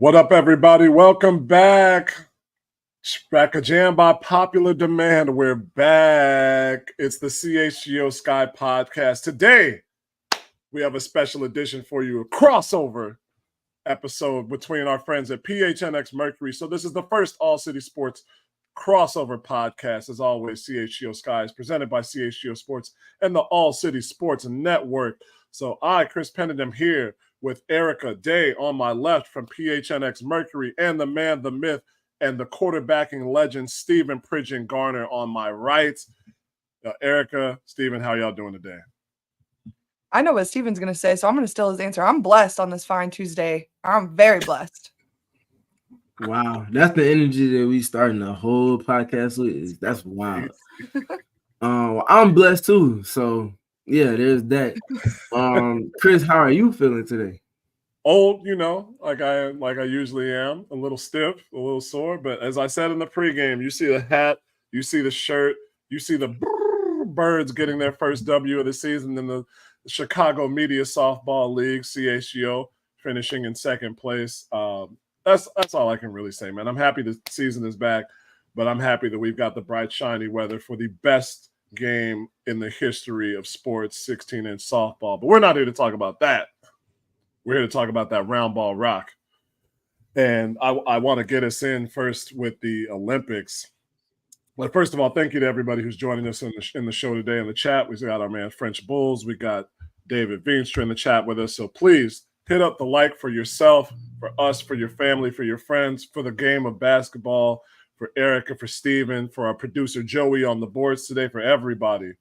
What up, everybody? Welcome back. Back a jam by popular demand. We're back. It's the CHGO Sky podcast. Today, we have a special edition for you, a crossover episode between our friends at PHNX Mercury. So this is the first All-City Sports crossover podcast. As always, CHGO Sky is presented by CHGO Sports and the All-City Sports Network. So I, Chris Pennant, am here with Erika Day on my left from PHNX Mercury, and the man, the myth, and the quarterbacking legend, Stephen Garner on my right. Erika, Stephen, how y'all doing today? I know what Stephen's going to say, so I'm going to steal his answer. I'm blessed on this fine Tuesday. I'm very blessed. Wow, that's the energy that we starting the whole podcast with. That's wild. I'm blessed too, so yeah, there's that. Chris, how are you feeling today? Old, like I usually am, a little stiff, a little sore. But as I said in the pregame, you see the hat, you see the shirt, you see the birds getting their first W of the season in the Chicago Media Softball League, CHGO, finishing in second place. That's all I can really say, man. I'm happy the season is back, but I'm happy that we've got the bright, shiny weather for the best game in the history of sports, 16-inch softball. But we're not here to talk about that. We're here to talk about that round ball rock. And I want to get us in first with the Olympics. But first of all, thank you to everybody who's joining us in the show today in the chat. We've got our man French Bulls. We got David Veenstra in the chat with us. So please hit up the like for yourself, for us, for your family, for your friends, for the game of basketball, for Erika, for Steven, for our producer Joey on the boards today, for everybody.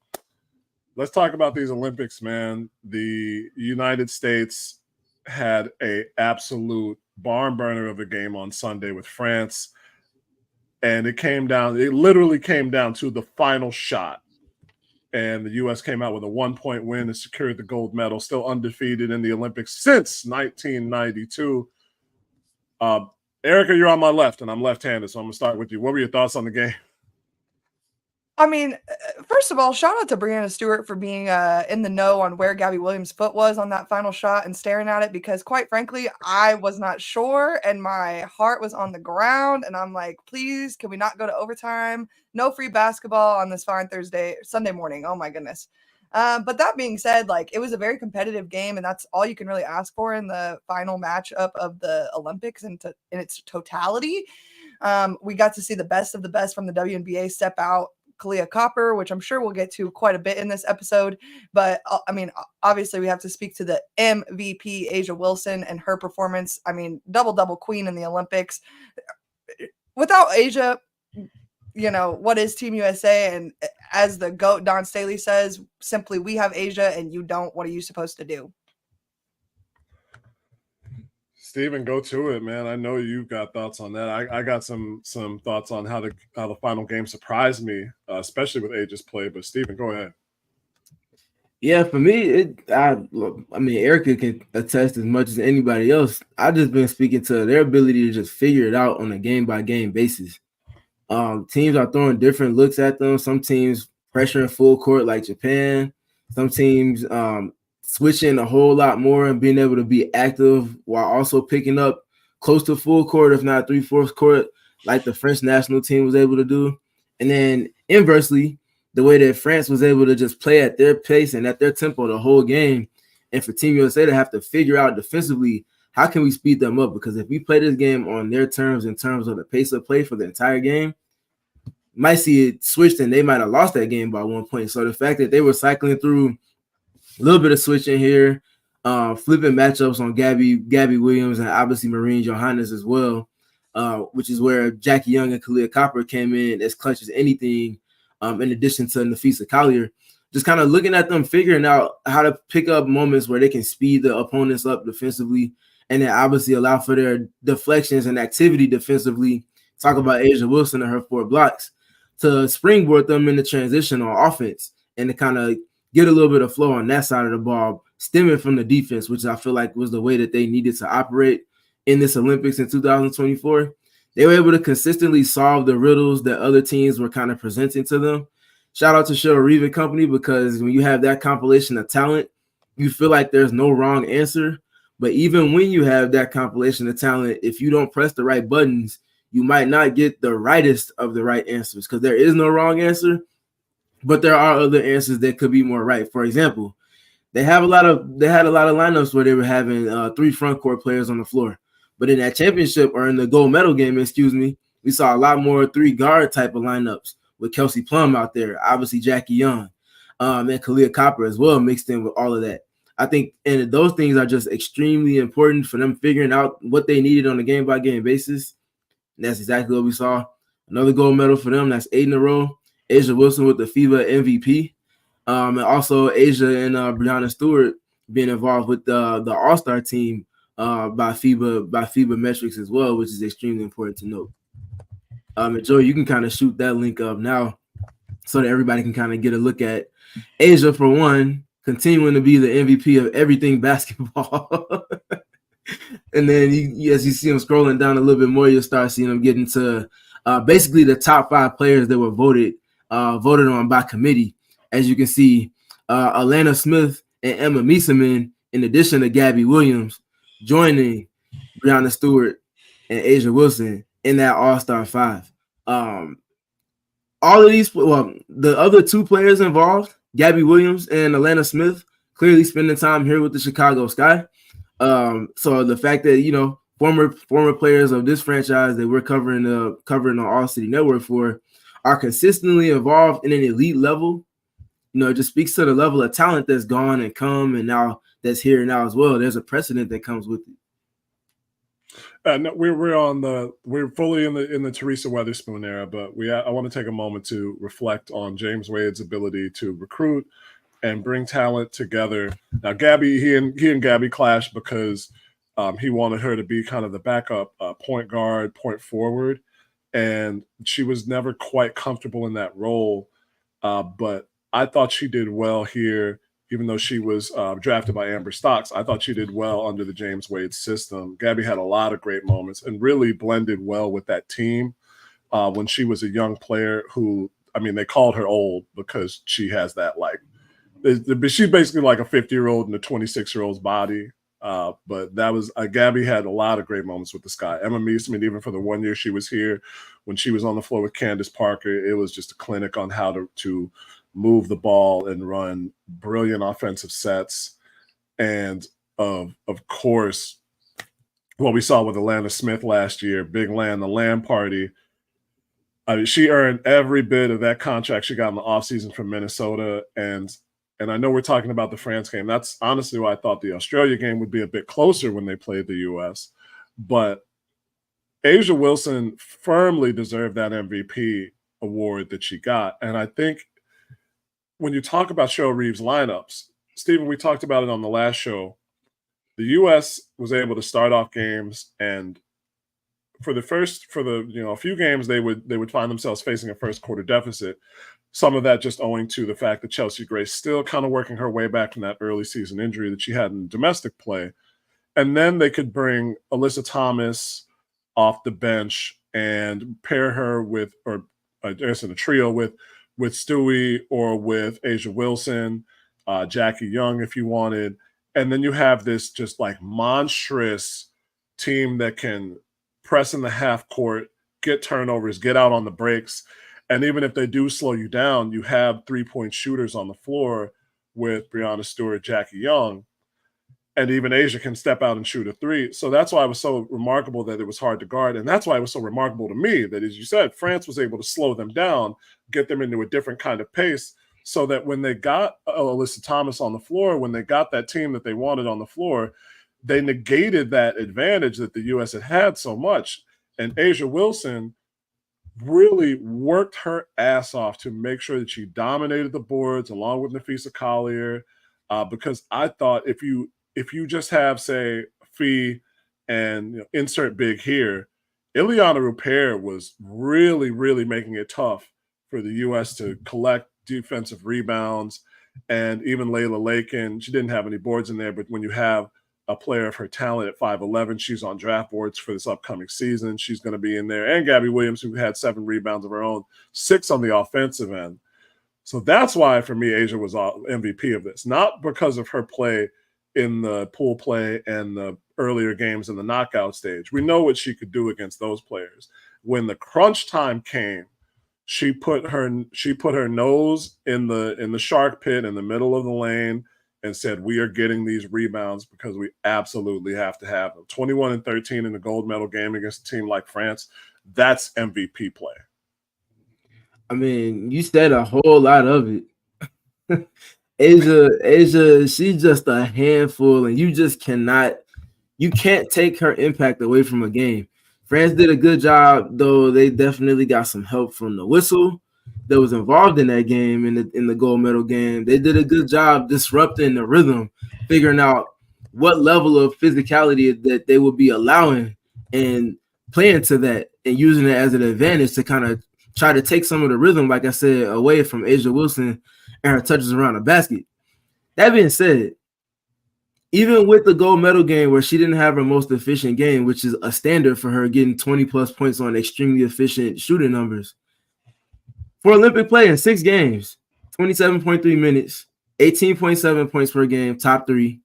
Let's talk about these Olympics, man. The United States had a absolute barn burner of a game on Sunday with France. And it literally came down to the final shot. And the U.S. came out with a 1-point win and secured the gold medal, still undefeated in the Olympics since 1992. Erika, you're on my left, and I'm left-handed, so I'm going to start with you. What were your thoughts on the game? I mean, first of all, shout out to Breanna Stewart for being in the know on where Gabby Williams' foot was on that final shot and staring at it, because quite frankly, I was not sure and my heart was on the ground. And I'm like, please, can we not go to overtime? No free basketball on this fine Sunday morning. Oh my goodness. But that being said, like, it was a very competitive game, and that's all you can really ask for in the final matchup of the Olympics in its totality. We got to see the best of the best from the WNBA step out. Kahleah Copper, which I'm sure we'll get to quite a bit in this episode. But I mean, obviously we have to speak to the MVP, A'ja Wilson, and her performance. I mean, double queen in the Olympics. Without A'ja, what is Team USA? And as the GOAT Don Staley says, simply, we have A'ja and you don't. What are you supposed to do? Steven, go to it, man. I know you've got thoughts on that. I got some thoughts on how the final game surprised me, especially with A'ja's play. But Steven, go ahead. Yeah, for me, I mean, Erika can attest as much as anybody else. I've just been speaking to their ability to just figure it out on a game-by-game basis. Teams are throwing different looks at them. Some teams pressuring full court like Japan. Some teams switching a whole lot more and being able to be active while also picking up close to full court, if not 3/4 court, like the French national team was able to do. And then inversely, the way that France was able to just play at their pace and at their tempo the whole game. And for Team USA to have to figure out defensively, how can we speed them up? Because if we play this game on their terms, in terms of the pace of play for the entire game, might see it switched and they might have lost that game by 1 point. So the fact that they were cycling through a little bit of switching here, flipping matchups on Gabby Williams and obviously Marine Johannes as well, which is where Jackie Young and Kahleah Copper came in as clutch as anything, in addition to Nafisa Collier. Just kind of looking at them, figuring out how to pick up moments where they can speed the opponents up defensively and then obviously allow for their deflections and activity defensively. Talk about A'ja Wilson and her 4 blocks to springboard them in the transition on offense and to kind of get a little bit of flow on that side of the ball, stemming from the defense, which I feel like was the way that they needed to operate in this Olympics in 2024. They were able to consistently solve the riddles that other teams were kind of presenting to them. Shout out to Cheryl Reeve and company, because when you have that compilation of talent, you feel like there's no wrong answer. But even when you have that compilation of talent, if you don't press the right buttons, you might not get the rightest of the right answers, because there is no wrong answer, but there are other answers that could be more right. For example, they had a lot of lineups where they were having 3 front court players on the floor. But in that championship, or in the gold medal game, we saw a lot more 3 guard type of lineups with Kelsey Plum out there, obviously Jackie Young, and Kahleah Copper as well, mixed in with all of that. I think, and those things are just extremely important for them figuring out what they needed on a game-by-game basis. And that's exactly what we saw. Another gold medal for them. That's 8 in a row. A'ja Wilson with the FIBA MVP. And also A'ja and Breanna Stewart being involved with the All-Star team by FIBA metrics as well, which is extremely important to note. And Joe, you can kind of shoot that link up now so that everybody can kind of get a look at A'ja, for one, continuing to be the MVP of everything basketball. And then as you see him scrolling down a little bit more, you'll start seeing him getting to basically the top 5 players that were voted on by committee. As you can see, Alana Smith and Emma Meeseman, in addition to Gabby Williams, joining Breanna Stewart and A'ja Wilson in that All-Star 5. All of these, well, the other 2 players involved, Gabby Williams and Alana Smith, clearly spending time here with the Chicago Sky. So the fact that, former players of this franchise that we're covering on ALLCITY Network for are consistently involved in an elite level, it just speaks to the level of talent that's gone and come, and now that's here now as well. There's a precedent that comes with it. No, we're fully in the Teresa Weatherspoon era, but I want to take a moment to reflect on James Wade's ability to recruit and bring talent together. Now, Gabby, he and Gabby clashed because he wanted her to be kind of the backup point guard, point forward, and she was never quite comfortable in that role. But I thought she did well here, even though she was drafted by Amber Stocks. I thought she did well under the James Wade system. Gabby had a lot of great moments and really blended well with that team when she was a young player who, they called her old because she has that, she's basically like a 50-year-old in a 26-year-old's body. But that was Gabby had a lot of great moments with the Sky. Emma Meeseman, even for the 1 year she was here, when she was on the floor with Candace Parker, it was just a clinic on how to move the ball and run brilliant offensive sets. And of course, what we saw with Alana Smith last year, Big Lan, the LAN party. She earned every bit of that contract she got in the offseason from Minnesota. And I know we're talking about the France game. That's honestly why I thought the Australia game would be a bit closer when they played the U.S. But A'ja Wilson firmly deserved that MVP award that she got. And I think when you talk about Cheryl Reeves lineups, Stephen, we talked about it on the last show. The U.S. was able to start off games, and for a few games they would find themselves facing a first quarter deficit. Some of that just owing to the fact that Chelsea Gray's still kind of working her way back from that early season injury that she had in domestic play. And then they could bring Alyssa Thomas off the bench and pair her with, or I guess in a trio with Stewie or with A'ja Wilson, Jackie Young if you wanted. And then you have this just monstrous team that can press in the half court, get turnovers, get out on the breaks. And even if they do slow you down, you have 3-point shooters on the floor with Breanna Stewart, Jackie Young, and even A'ja can step out and shoot a 3. So that's why it was so remarkable that it was hard to guard. And that's why it was so remarkable to me that, as you said, France was able to slow them down, get them into a different kind of pace, so that when they got Alyssa Thomas on the floor, when they got that team that they wanted on the floor, they negated that advantage that the U.S. had so much. And A'ja Wilson really worked her ass off to make sure that she dominated the boards along with Napheesa Collier, because I thought if you just have, say, Fee and insert big here, Ileana Rupert was really, really making it tough for the U.S. to collect defensive rebounds. And even Layla Lakin, she didn't have any boards in there, but when you have a player of her talent at 5'11", she's on draft boards for this upcoming season. She's going to be in there. And Gabby Williams, who had 7 rebounds of her own, 6 on the offensive end. So that's why, for me, A'ja was MVP of this. Not because of her play in the pool play and the earlier games in the knockout stage. We know what she could do against those players. When the crunch time came, she put her nose in the shark pit in the middle of the lane and said, we are getting these rebounds because we absolutely have to have them. 21-13 in the gold medal game against a team like France, that's MVP play. I mean, you said a whole lot of it. Asia, she's just a handful, and you can't take her impact away from a game. France did a good job, though. They definitely got some help from the whistle that was involved in that game, in the gold medal game. They did a good job disrupting the rhythm, figuring out what level of physicality that they would be allowing and playing to that and using it as an advantage to kind of try to take some of the rhythm, like I said, away from A'ja Wilson and her touches around the basket. That being said, even with the gold medal game where she didn't have her most efficient game, which is a standard for her, getting 20-plus points on extremely efficient shooting numbers, for Olympic play in 6 games, 27.3 minutes, 18.7 points per game, top 3,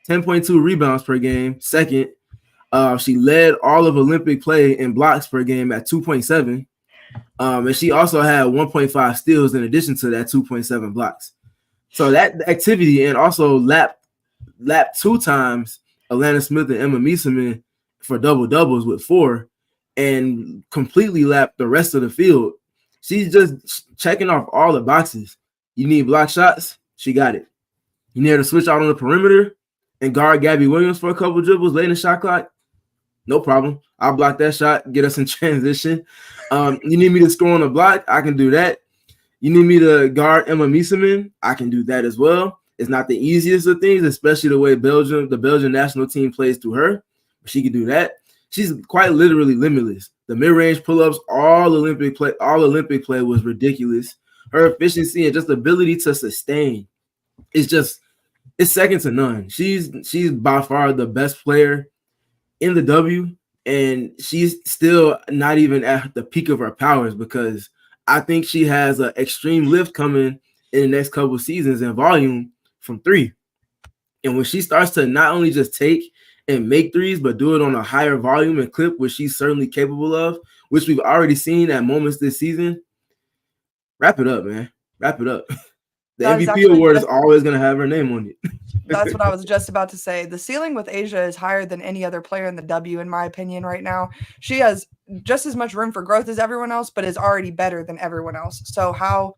10.2 rebounds per game, second. She led all of Olympic play in blocks per game at 2.7. And she also had 1.5 steals in addition to that 2.7 blocks. So that activity, and also lapped 2 times Alana Smith and Emma Meeseman for double-doubles with 4, and completely lapped the rest of the field. She's just checking off all the boxes. You need block shots? She got it. You need her to switch out on the perimeter and guard Gabby Williams for a couple dribbles late in the shot clock? No problem. I'll block that shot, get us in transition. You need me to score on the block? I can do that. You need me to guard Emma Meeseman? I can do that as well. It's not the easiest of things, especially the way the Belgian national team plays through her. But she can do that. She's quite literally limitless. The mid-range pull-ups, all Olympic play was ridiculous. Her efficiency and just ability to sustain it's second to none. She's by far the best player in the W, and she's still not even at the peak of her powers, because I think she has an extreme lift coming in the next couple of seasons in volume from 3. And when she starts to not only just take and make threes, but do it on a higher volume and clip, which she's certainly capable of, which we've already seen at moments this season, wrap it up, man. Wrap it up. The MVP award is always going to have her name on it. That's what I was just about to say. The ceiling with Asia is higher than any other player in the W, in my opinion, right now. She has just as much room for growth as everyone else, but is already better than everyone else. So how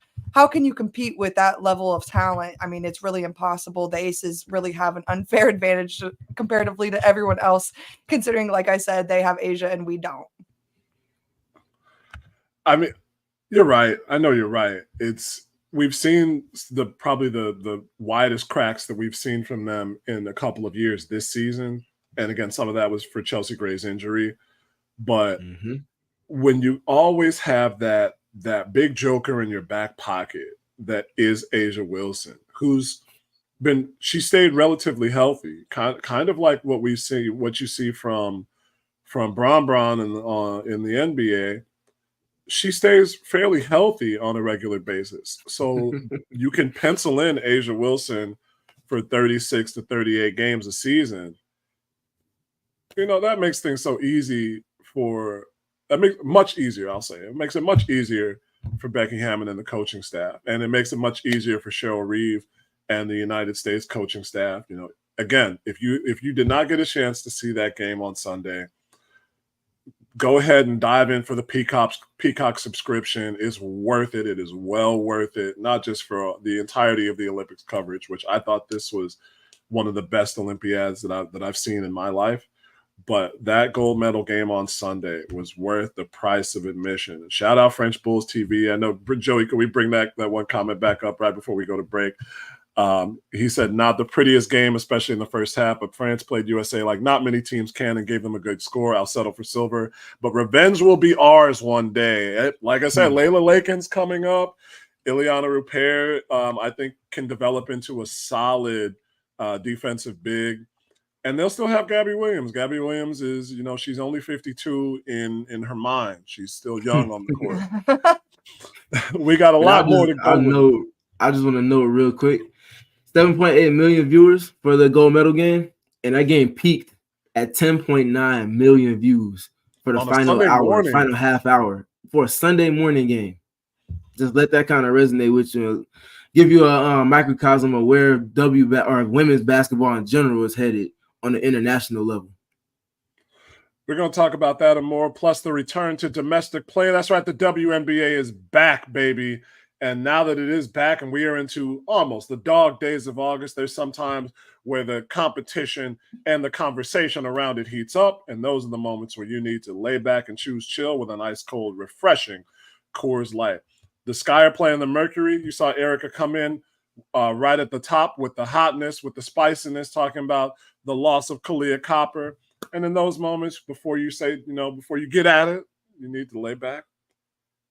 can you compete with that level of talent? I mean, it's really impossible. The Aces really have an unfair advantage comparatively to everyone else, considering, like I said, they have Asia and we don't. I mean, you're right. I know you're right. We've seen probably the widest cracks that we've seen from them in a couple of years this season. And again, some of that was for Chelsea Gray's injury. But when you always have that big joker in your back pocket that is A'ja Wilson, she stayed relatively healthy, kind of like what you see from Bron in the NBA. She stays fairly healthy on a regular basis. So you can pencil in A'ja Wilson for 36 to 38 games a season. That makes things so easy much easier, I'll say. It makes it much easier for Becky Hammond and the coaching staff. And it makes it much easier for Cheryl Reeve and the United States coaching staff. Again, if you did not get a chance to see that game on Sunday, go ahead and dive in for the Peacock subscription. It's worth it. It is well worth it, not just for the entirety of the Olympics coverage, which I thought this was one of the best Olympiads that I've seen in my life. But that gold medal game on Sunday was worth the price of admission. Shout out French Bulls TV. I know, Joey, can we bring that one comment back up right before we go to break? He said, not the prettiest game, especially in the first half, but France played USA like not many teams can and gave them a good score. I'll settle for silver, but revenge will be ours one day. Like I said, Layla Lakin's coming up. Ileana Rupert, I think, can develop into a solid defensive big. And they'll still have Gabby Williams. Gabby Williams is, she's only 52 in her mind. She's still young on the court. We got a lot more to go with. I just want to know real quick. 7.8 million viewers for the gold medal game, and that game peaked at 10.9 million views for the final half hour for a Sunday morning game. Just let that kind of resonate with you, give you a microcosm of where women's basketball in general is headed on the international level. We're going to talk about that and more, plus the return to domestic play. That's right, the WNBA is back, baby. And now that it is back and we are into almost the dog days of August, there's sometimes where the competition and the conversation around it heats up. And those are the moments where you need to lay back and choose chill with an ice cold, refreshing Coors Light. The Sky are playing the Mercury. You saw Erika come in right at the top with the hotness, with the spiciness, talking about the loss of Kahleah Copper. And in those moments, before you say, before you get at it, you need to lay back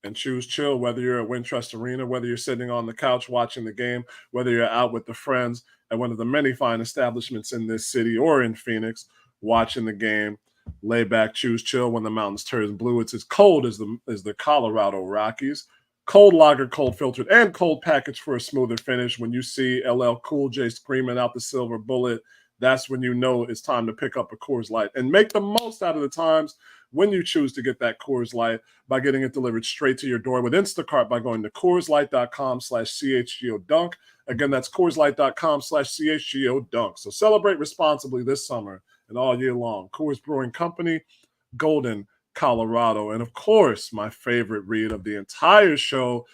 and choose chill, whether you're at Wintrust Arena, whether you're sitting on the couch watching the game, whether you're out with the friends at one of the many fine establishments in this city or in Phoenix watching the game. Lay back, choose chill when the mountains turn blue. It's as cold as the Colorado Rockies. Cold lager, cold filtered, and cold packaged for a smoother finish. When you see LL Cool J screaming out the silver bullet, that's when you know it's time to pick up a Coors Light and make the most out of the times when you choose to get that Coors Light by getting it delivered straight to your door with Instacart by going to CoorsLight.com/CHGO Dunk. Again, that's CoorsLight.com/CHGO Dunk. So celebrate responsibly this summer and all year long. Coors Brewing Company, Golden, Colorado. And of course, my favorite read of the entire show,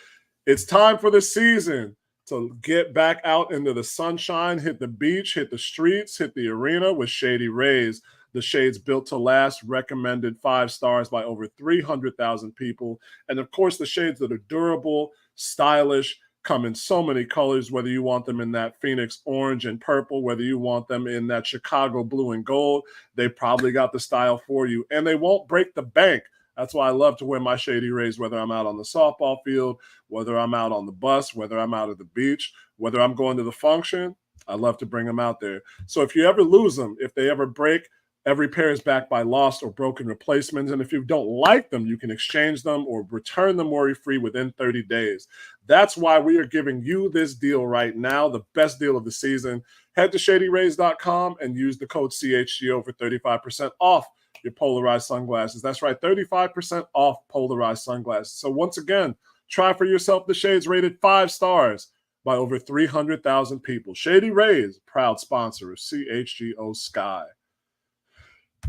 it's time for the season to get back out into the sunshine, hit the beach, hit the streets, hit the arena with Shady Rays. The shades built to last, recommended 5 stars by over 300,000 people. And of course, the shades that are durable, stylish, come in so many colors, whether you want them in that Phoenix orange and purple, whether you want them in that Chicago blue and gold, they probably got the style for you. And they won't break the bank. That's why I love to wear my Shady Rays, whether I'm out on the softball field, whether I'm out on the bus, whether I'm out at the beach, whether I'm going to the function. I love to bring them out there. So if you ever lose them, if they ever break, every pair is backed by lost or broken replacements. And if you don't like them, you can exchange them or return them worry-free within 30 days. That's why we are giving you this deal right now, the best deal of the season. Head to ShadyRays.com and use the code CHGO for 35% off your polarized sunglasses. That's right, 35% off polarized sunglasses. So once again, try for yourself the shades rated 5 stars by over 300,000 people. Shady Rays, proud sponsor of CHGO Sky.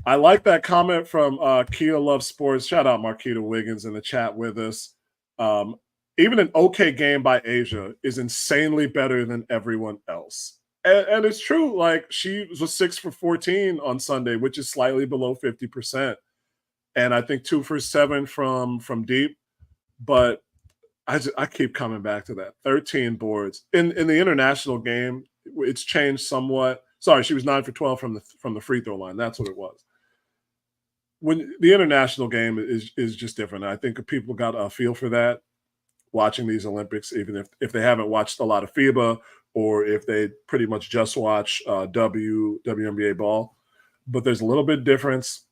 I like that comment from Kia Love Sports. Shout out Marquita Wiggins in the chat with us. Even an okay game by Asia is insanely better than everyone else. And it's true. Like, she was 6 for 14 on Sunday, which is slightly below 50%. And I think 2 for 7 from deep. But I keep coming back to that. 13 boards. In the international game, it's changed somewhat. Sorry, she was 9 for 12 from the free throw line. That's what it was. When the international game is just different. I think people got a feel for that watching these Olympics, even if they haven't watched a lot of FIBA or if they pretty much just watch WNBA ball. But there's a little bit difference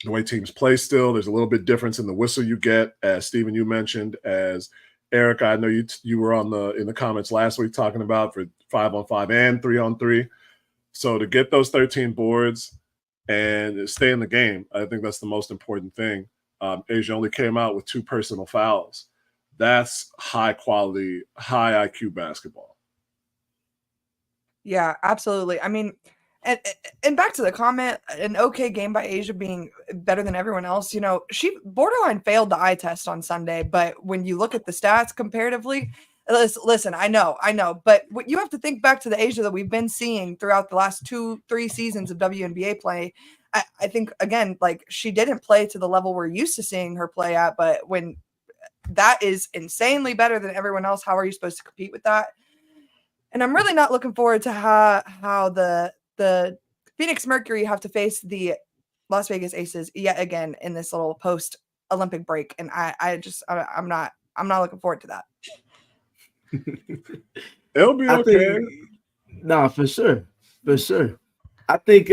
the way teams play still. There's a little bit difference in the whistle you get, as Stephen, you mentioned, as Erika, I know you were in the comments last week talking about for 5-on-5 and 3-on-3. So to get those 13 boards and stay in the game, I think that's the most important thing. Asia only came out with 2 personal fouls. That's high quality, high IQ basketball. Yeah, absolutely. I mean, and back to the comment, an okay game by Asia being better than everyone else. She borderline failed the eye test on Sunday, but when you look at the stats comparatively, listen, I know, but what you have to think back to the Asia that we've been seeing throughout the last 2-3 seasons of WNBA play. I think, again, like, she didn't play to the level we're used to seeing her play at, but when that is insanely better than everyone else, how are you supposed to compete with that? And I'm really not looking forward to how the Phoenix Mercury have to face the Las Vegas Aces yet again in this little post-Olympic break. And I'm not looking forward to that. It'll be okay. No, for sure. I think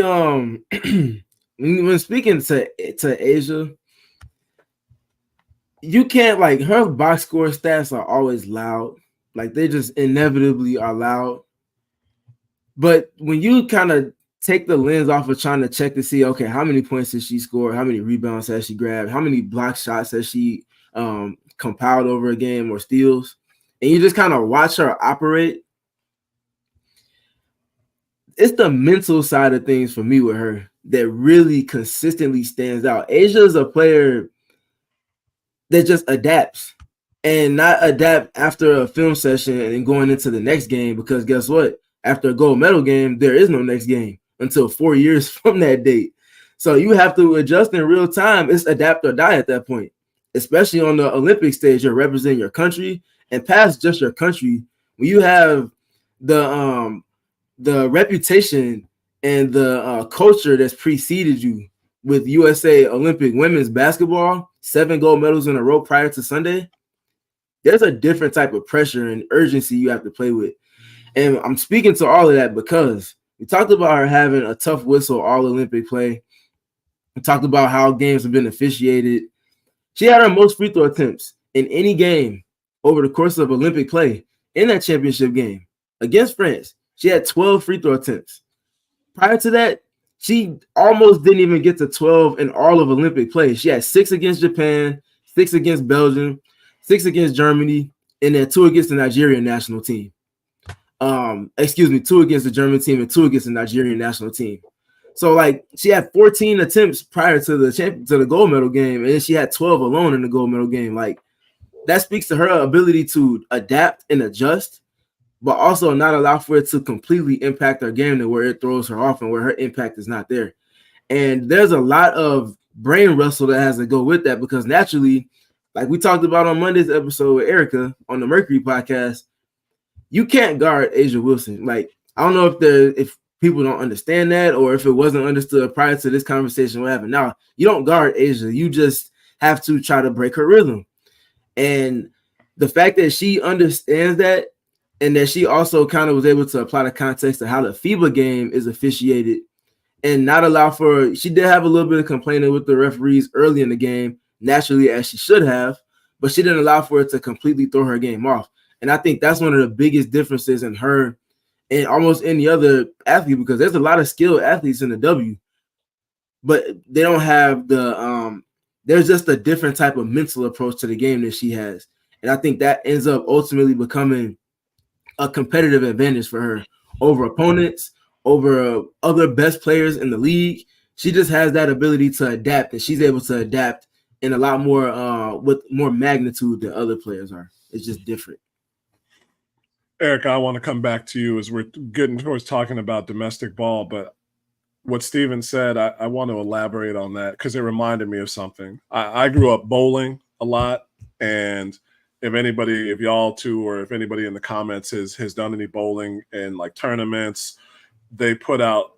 when speaking to Asia, you can't, like, her box score stats are always loud. Like, they just inevitably are loud. But when you kind of take the lens off of trying to check to see, okay, how many points did she score? How many rebounds has she grabbed? How many block shots has she compiled over a game or steals? And you just kind of watch her operate. It's the mental side of things for me with her that really consistently stands out. A'ja is a player that just adapts and not adapt after a film session and going into the next game, because guess what? After a gold medal game, there is no next game until 4 years from that date. So you have to adjust in real time. It's adapt or die at that point, especially on the Olympic stage. You're representing your country, and past just your country, when you have the reputation and the culture that's preceded you with USA Olympic women's basketball, 7 gold medals in a row prior to Sunday, there's a different type of pressure and urgency you have to play with. And I'm speaking to all of that because we talked about her having a tough whistle all Olympic play. We talked about how games have been officiated. She had her most free throw attempts in any game over the course of Olympic play in that championship game against France. She had 12 free throw attempts. Prior to that, she almost didn't even get to 12 in all of Olympic play. She had 6 against Japan, 6 against Belgium, 6 against Germany, and then 2 against the Nigerian national team. 2 against the German team and 2 against the Nigerian national team. So, like, she had 14 attempts prior to the gold medal game, and then she had 12 alone in the gold medal game. Like, that speaks to her ability to adapt and adjust, but also not allow for it to completely impact her game to where it throws her off and where her impact is not there. And there's a lot of brain wrestle that has to go with that, because naturally, like we talked about on Monday's episode with Erika on the Mercury podcast, you can't guard A'ja Wilson. Like, I don't know if people don't understand that, or if it wasn't understood prior to this conversation we're having now. You don't guard A'ja. You just have to try to break her rhythm. And the fact that she understands that, and that she also kind of was able to apply the context of how the FIBA game is officiated and not allow for, she did have a little bit of complaining with the referees early in the game, naturally, as she should have, but she didn't allow for it to completely throw her game off. And I think that's one of the biggest differences in her and almost any other athlete, because there's a lot of skilled athletes in the W, but they don't have there's just a different type of mental approach to the game that she has. And I think that ends up ultimately becoming a competitive advantage for her over opponents, over other best players in the league. She just has that ability to adapt, and she's able to adapt in a lot more with more magnitude than other players are. It's just different. Erika, I want to come back to you as we're getting towards talking about domestic ball, but what Stephen said, I want to elaborate on that because it reminded me of something. I grew up bowling a lot, and if y'all too, or if anybody in the comments has done any bowling in like tournaments, they put out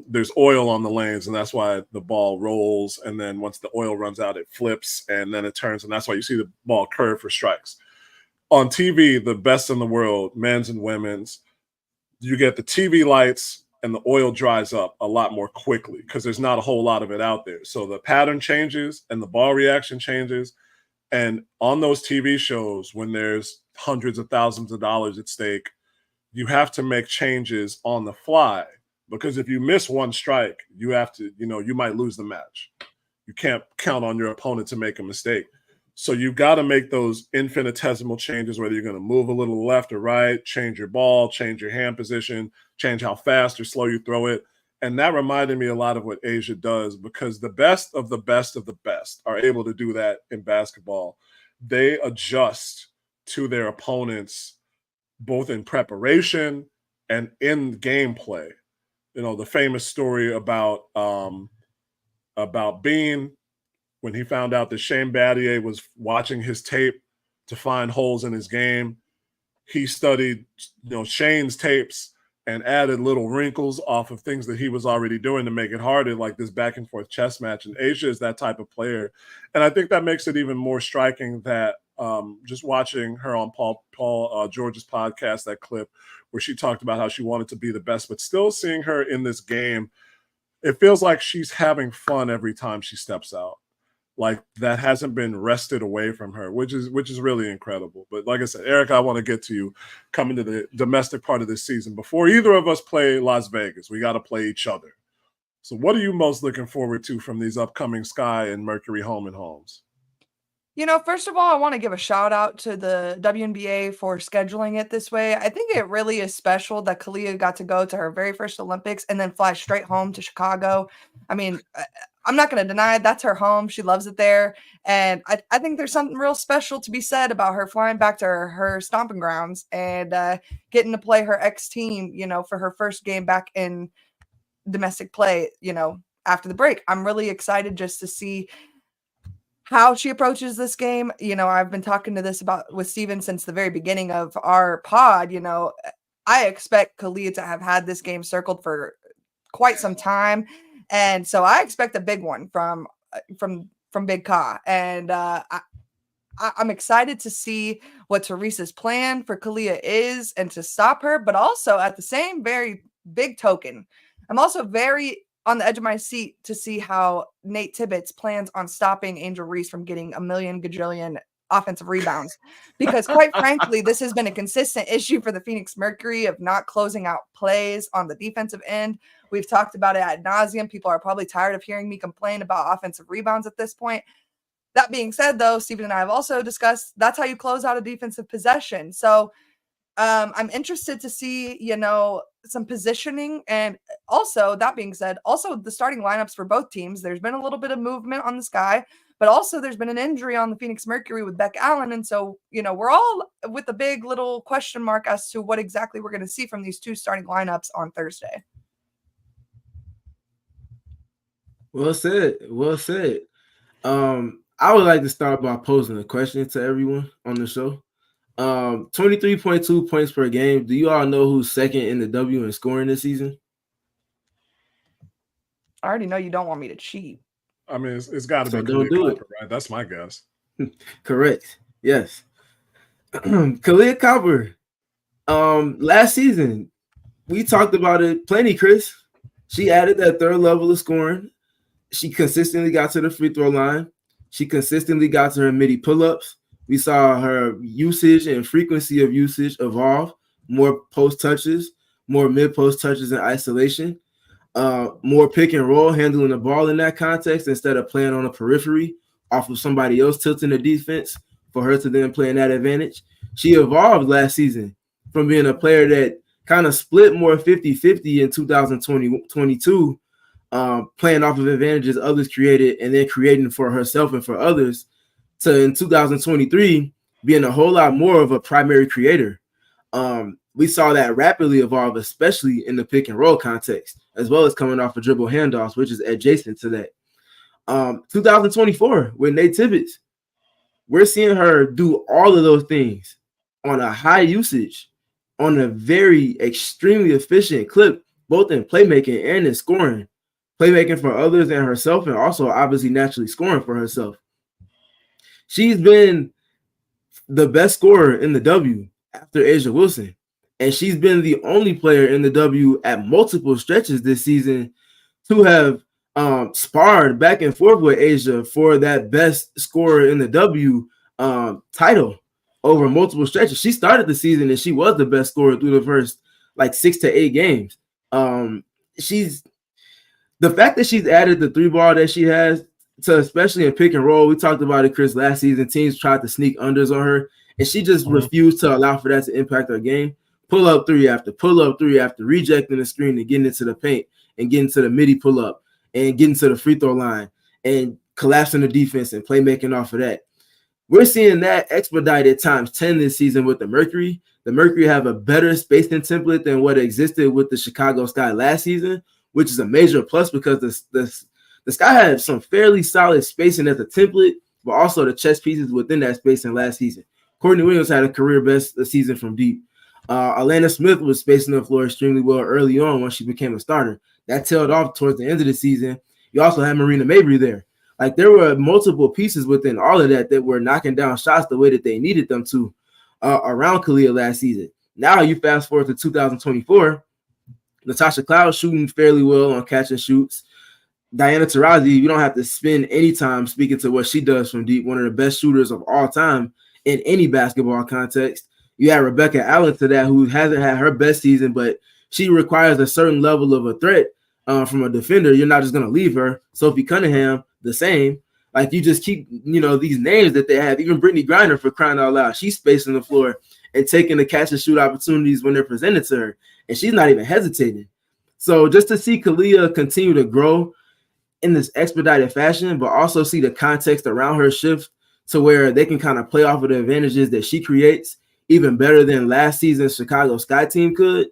there's oil on the lanes, and that's why the ball rolls, and then once the oil runs out, it flips, and then it turns, and that's why you see the ball curve for strikes. On TV, the best in the world, men's and women's, you get the TV lights and the oil dries up a lot more quickly because there's not a whole lot of it out there. So the pattern changes and the ball reaction changes. And on those TV shows, when there's hundreds of thousands of dollars at stake, you have to make changes on the fly, because if you miss one strike, you have to, you might lose the match. You can't count on your opponent to make a mistake. So you've got to make those infinitesimal changes, whether you're going to move a little left or right, change your ball, change your hand position, change how fast or slow you throw it. And that reminded me a lot of what A'ja does, because the best of the best of the best are able to do that in basketball. They adjust to their opponents, both in preparation and in gameplay. The famous story about Bean, when he found out that Shane Battier was watching his tape to find holes in his game, he studied, Shane's tapes and added little wrinkles off of things that he was already doing to make it harder, like this back and forth chess match. And A'ja is that type of player. And I think that makes it even more striking that just watching her on Paul George's podcast, that clip where she talked about how she wanted to be the best, but still seeing her in this game, it feels like she's having fun every time she steps out. like that hasn't been wrested away from her, which is really incredible. But like I said, Erika, I want to get to you coming to the domestic part of this season. Before either of us play Las Vegas, we got to play each other. So what are you most looking forward to from these upcoming Sky and Mercury home and homes? First of all, I want to give a shout out to the WNBA for scheduling it this way. I think it really is special that Kahleah got to go to her very first Olympics and then fly straight home to Chicago. I mean, I'm not going to deny it. That's her home. She loves it there. And I think there's something real special to be said about her flying back to her stomping grounds and getting to play her ex-team, for her first game back in domestic play, after the break. I'm really excited just to see how she approaches this game. I've been talking to this with Stephen since the very beginning of our pod. I expect Kahleah to have had this game circled for quite some time. And so I expect a big one from Big Ka. And I'm excited to see what Teresa's plan for Kahleah is and to stop her. But also at the same very big token, I'm also very on the edge of my seat to see how Nate Tibbetts plans on stopping Angel Reese from getting a million gajillion offensive rebounds. Because quite frankly, this has been a consistent issue for the Phoenix Mercury of not closing out plays on the defensive end. We've talked about it ad nauseum. People are probably tired of hearing me complain about offensive rebounds at this point. That being said, though, Stephen and I have also discussed that's how you close out a defensive possession. So I'm interested to see, some positioning. And also, that being said, also the starting lineups for both teams. There's been a little bit of movement on the Sky, but also there's been an injury on the Phoenix Mercury with Beck Allen. And so, we're all with a big little question mark as to what exactly we're going to see from these two starting lineups on Thursday. Well said. Well said. I would like to start by posing a question to everyone on the show. 23.2 points per game. Do you all know who's second in the W in scoring this season? I already know you don't want me to cheat. I mean, it's got to be Don't do Copper, right? That's my guess. Correct. Yes. Kalia Copper. Last season, we talked about it plenty, Chris. She added that third level of scoring. She consistently got to the free throw line. She consistently got to her midi pull-ups. We saw her usage and frequency of usage evolve, more post touches, more mid-post touches in isolation, more pick and roll, handling the ball in that context instead of playing on a periphery off of somebody else tilting the defense for her to then play in that advantage. She evolved last season from being a player that kind of split more 50-50 in 2022, playing off of advantages others created and then creating for herself and for others, to in 2023 being a whole lot more of a primary creator. We saw that rapidly evolve, especially in the pick and roll context, as well as coming off of dribble handoffs, which is adjacent to that. 2024 with Nate Tibbetts, we're seeing her do all of those things on a high usage, on a very extremely efficient clip, both in playmaking and in scoring. Playmaking for others and herself, and also obviously naturally scoring for herself. She's been the best scorer in the W after Asia Wilson. And she's been the only player in the W at multiple stretches this season to have sparred back and forth with Asia for that best scorer in the W title over multiple stretches. She started the season and she was the best scorer through the first 6 to 8 games. The fact that she's added the three ball that she has, to especially in pick and roll, we talked about it, Chris, last season. Teams tried to sneak unders on her, and she just refused to allow for that to impact her game. Pull up three after rejecting the screen and getting into the paint and getting to the midi pull up and getting to the free throw line and collapsing the defense and playmaking off of that. We're seeing that expedited times 10 this season with the Mercury. The Mercury have a better spacing template than what existed with the Chicago Sky last season, which is a major plus because the Sky had some fairly solid spacing at the template, but also the chess pieces within that spacing last season. Courtney Williams had a career best season from deep. Alana Smith was spacing the floor extremely well early on when she became a starter. That tailed off towards the end of the season. You also had Marina Mabry there. There were multiple pieces within all of that were knocking down shots the way that they needed them to around Kahleah last season. Now you fast forward to 2024, Natasha Cloud shooting fairly well on catch and shoots. Diana Taurasi, you don't have to spend any time speaking to what she does from deep, one of the best shooters of all time in any basketball context. You add Rebecca Allen to that, who hasn't had her best season, but she requires a certain level of a threat from a defender. You're not just going to leave her. Sophie Cunningham, the same. Like, you just keep, these names that they have. Even Brittany Griner, for crying out loud, she's spacing the floor and taking the catch and shoot opportunities when they're presented to her, and she's not even hesitating. So just to see Kahleah continue to grow in this expedited fashion, but also see the context around her shift to where they can kind of play off of the advantages that she creates even better than last season's Chicago Sky team could.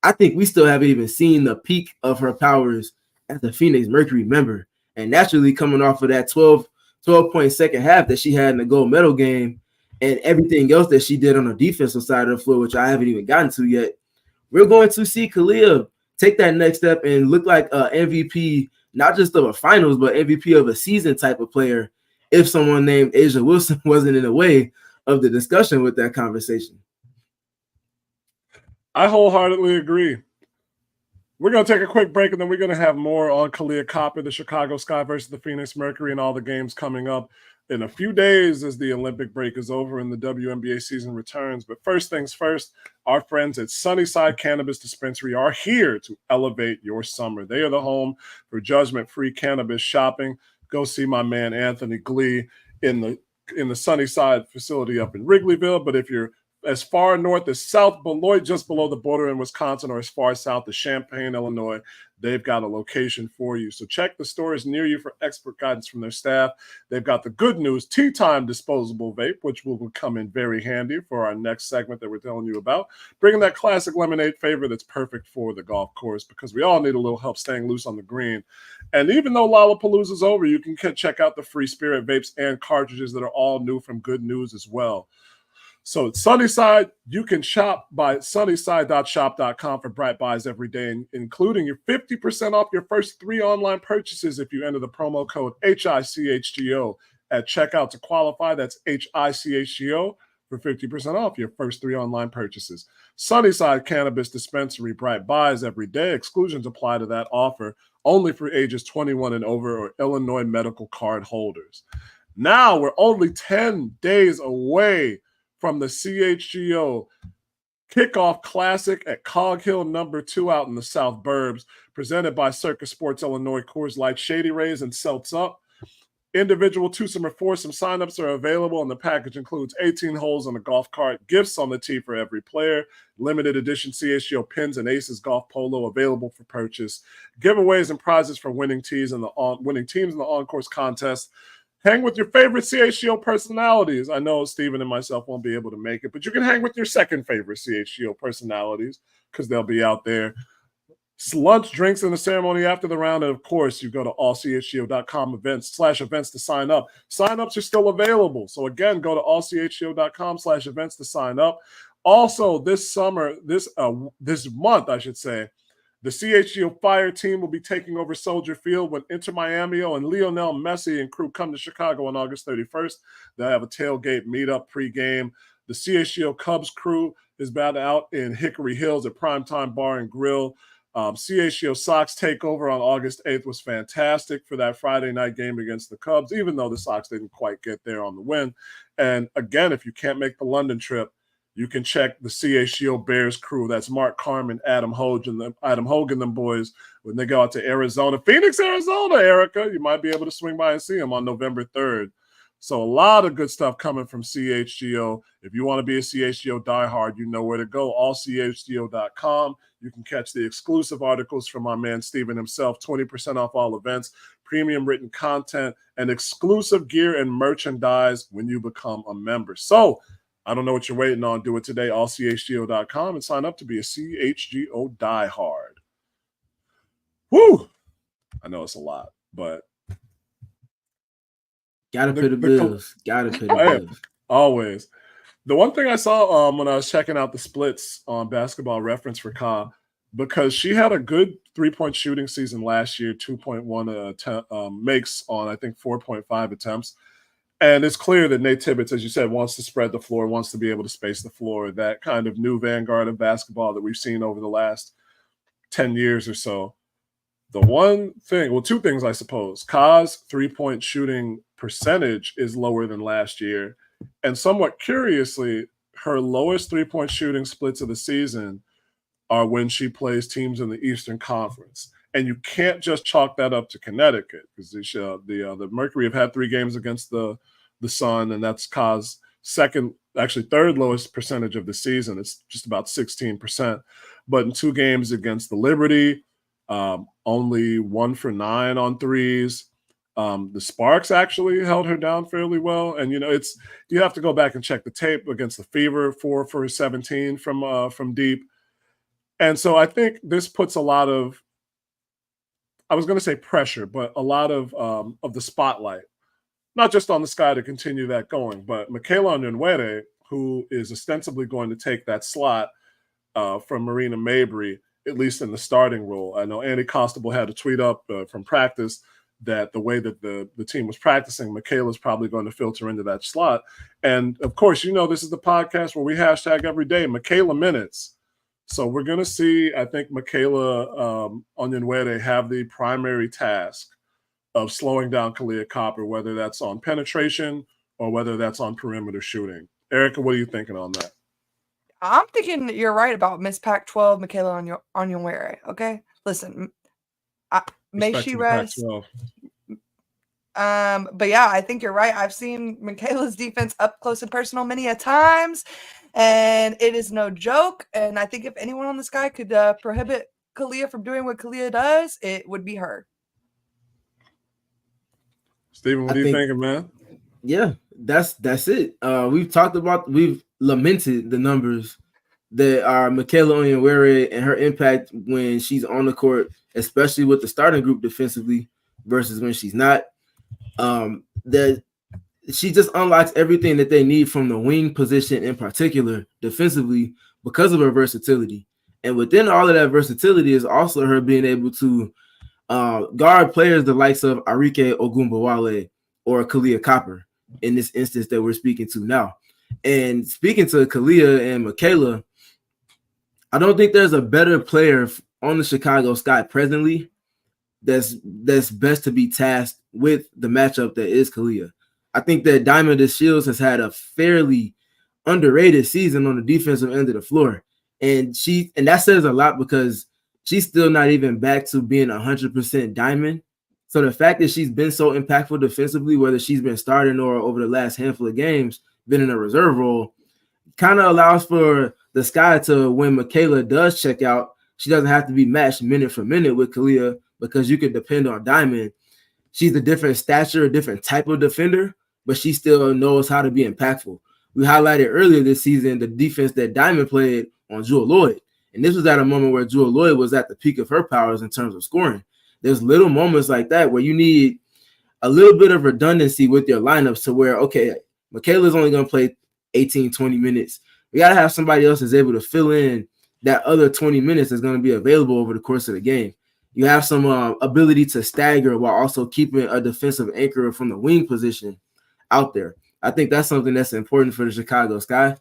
I think we still haven't even seen the peak of her powers as a Phoenix Mercury member. And naturally, coming off of that 12-point second half that she had in the gold medal game and everything else that she did on the defensive side of the floor, which I haven't even gotten to yet, we're going to see Kahleah take that next step and look like an MVP, not just of a finals, but MVP of a season type of player, if someone named Asia Wilson wasn't in the way of the discussion with that conversation. I wholeheartedly agree. We're going to take a quick break, and then we're going to have more on Kalia Copper, the Chicago Sky versus the Phoenix Mercury, and all the games coming up in a few days as the Olympic break is over and the WNBA season returns. But first things first, our friends at Sunnyside Cannabis Dispensary are here to elevate your summer. They are the home for judgment-free cannabis shopping. Go see my man Anthony Glee in the Sunnyside facility up in Wrigleyville. But if you're as far north as South Beloit, just below the border in Wisconsin, or as far south as Champaign, Illinois, they've got a location for you. So check the stores near you for expert guidance from their staff. They've got the good news tea time disposable vape, which will come in very handy for our next segment that we're telling you about. Bringing that classic lemonade flavor that's perfect for the golf course, because we all need a little help staying loose on the green. And even though Lollapalooza's over, you can check out the Free Spirit vapes and cartridges that are all new from Good News as well. So at Sunnyside, you can shop by sunnyside.shop.com for bright buys every day, including your 50% off your first 3 online purchases if you enter the promo code HICHGO at checkout to qualify. That's HICHGO for 50% off your first 3 online purchases. Sunnyside Cannabis Dispensary, bright buys every day. Exclusions apply to that offer, only for ages 21 and over or Illinois medical card holders. Now we're only 10 days away from the CHGO Kickoff Classic at Cog Hill #2 out in the South Burbs, presented by Circus Sports Illinois, Coors Light, Shady Rays, and Celts Up. Individual, twosome, or foursome signups are available, and the package includes 18 holes on a golf cart, gifts on the tee for every player, limited edition CHGO pins and Aces golf polo available for purchase, giveaways and prizes for winning teams in the on-course contest. Hang with your favorite CHGO personalities. I know Stephen and myself won't be able to make it, but you can hang with your second favorite CHGO personalities because they'll be out there. Lunch, drinks, and the ceremony after the round. And, of course, you go to allchgo.com/events to sign up. Sign-ups are still available. So, again, go to allchgo.com/events to sign up. Also, this month, I should say, the CHGO Fire team will be taking over Soldier Field when Inter Miami and Lionel Messi and crew come to Chicago on August 31st. They'll have a tailgate meetup pregame. The CHGO Cubs crew is about out in Hickory Hills at Primetime Bar and Grill. CHGO Sox takeover on August 8th was fantastic for that Friday night game against the Cubs, even though the Sox didn't quite get there on the win. And again, if you can't make the London trip, you can check the CHGO Bears crew. That's Mark Carmen, Adam Hogan, them boys, when they go out to Arizona. Phoenix, Arizona, Erika. You might be able to swing by and see them on November 3rd. So a lot of good stuff coming from CHGO. If you want to be a CHGO diehard, you know where to go, allchgo.com. You can catch the exclusive articles from our man Stephen himself, 20% off all events, premium written content, and exclusive gear and merchandise when you become a member. So I don't know what you're waiting on. Do it today, allchgo.com, and sign up to be a CHGO diehard. Woo! I know it's a lot, but gotta pay the bills. Gotta pay the bills. Always. The one thing I saw when I was checking out the splits on Basketball Reference for Ka, because she had a good 3-point shooting season last year, 2.1 makes on, I think, 4.5 attempts. And it's clear that Nate Tibbetts, as you said, wants to spread the floor, wants to be able to space the floor, that kind of new vanguard of basketball that we've seen over the last 10 years or so. The one thing, well, two things, I suppose. Ka's 3-point shooting percentage is lower than last year. And somewhat curiously, her lowest 3-point shooting splits of the season are when she plays teams in the Eastern Conference. And you can't just chalk that up to Connecticut, because the Mercury have had 3 games against the Sun, and that's Ka's third lowest percentage of the season. It's just about 16%. But in 2 games against the Liberty, only 1 for 9 on threes. The Sparks actually held her down fairly well. And, you have to go back and check the tape against the Fever, 4 for 17 from deep. And so I think this puts a lot of, I was going to say pressure, but a lot of the spotlight, not just on the Sky to continue that going, but Michaela Onyenwere, who is ostensibly going to take that slot from Marina Mabry, at least in the starting role. I know Andy Constable had a tweet up from practice that the way that the team was practicing, Michaela's probably going to filter into that slot. And of course, this is the podcast where we hashtag every day Michaela minutes. So we're going to see, I think, Michaela Onyenwere have the primary task of slowing down Kahleah Copper, whether that's on penetration or whether that's on perimeter shooting. Erika, what are you thinking on that? I'm thinking that you're right about Miss Pac-12, Michaela Onyenwere. Okay, listen, may she rest. But yeah, I think you're right. I've seen Michaela's defense up close and personal many a times, and it is no joke. And I think if anyone on the Sky could prohibit Kahleah from doing what Kahleah does, it would be her. Stephen, what are you thinking, man? Yeah, that's it. We've lamented the numbers that are Michaela Onyenwere and her impact when she's on the court, especially with the starting group defensively versus when she's not. That she just unlocks everything that they need from the wing position in particular defensively because of her versatility. And within all of that versatility is also her being able to guard players the likes of Erika Ogunbowale or Kahleah Copper in this instance that we're speaking to now. And speaking to Kahleah and Michaela, I don't think there's a better player on the Chicago Sky presently that's best to be tasked with the matchup that is Kahleah. I think that Diamond DeShields has had a fairly underrated season on the defensive end of the floor. And that says a lot because she's still not even back to being 100% Diamond. So the fact that she's been so impactful defensively, whether she's been starting or over the last handful of games, been in a reserve role, kind of allows for the Sky to, when Michaela does check out, she doesn't have to be matched minute for minute with Kahleah because you can depend on Diamond. She's a different stature, a different type of defender, but she still knows how to be impactful. We highlighted earlier this season the defense that Diamond played on Jewel Lloyd. And this was at a moment where Jewel Lloyd was at the peak of her powers in terms of scoring. There's little moments like that where you need a little bit of redundancy with your lineups to where, okay, Michaela's only going to play 18, 20 minutes. We got to have somebody else that's able to fill in that other 20 minutes that's going to be available over the course of the game. You have some ability to stagger while also keeping a defensive anchor from the wing position out there. I think that's something that's important for the Chicago Sky.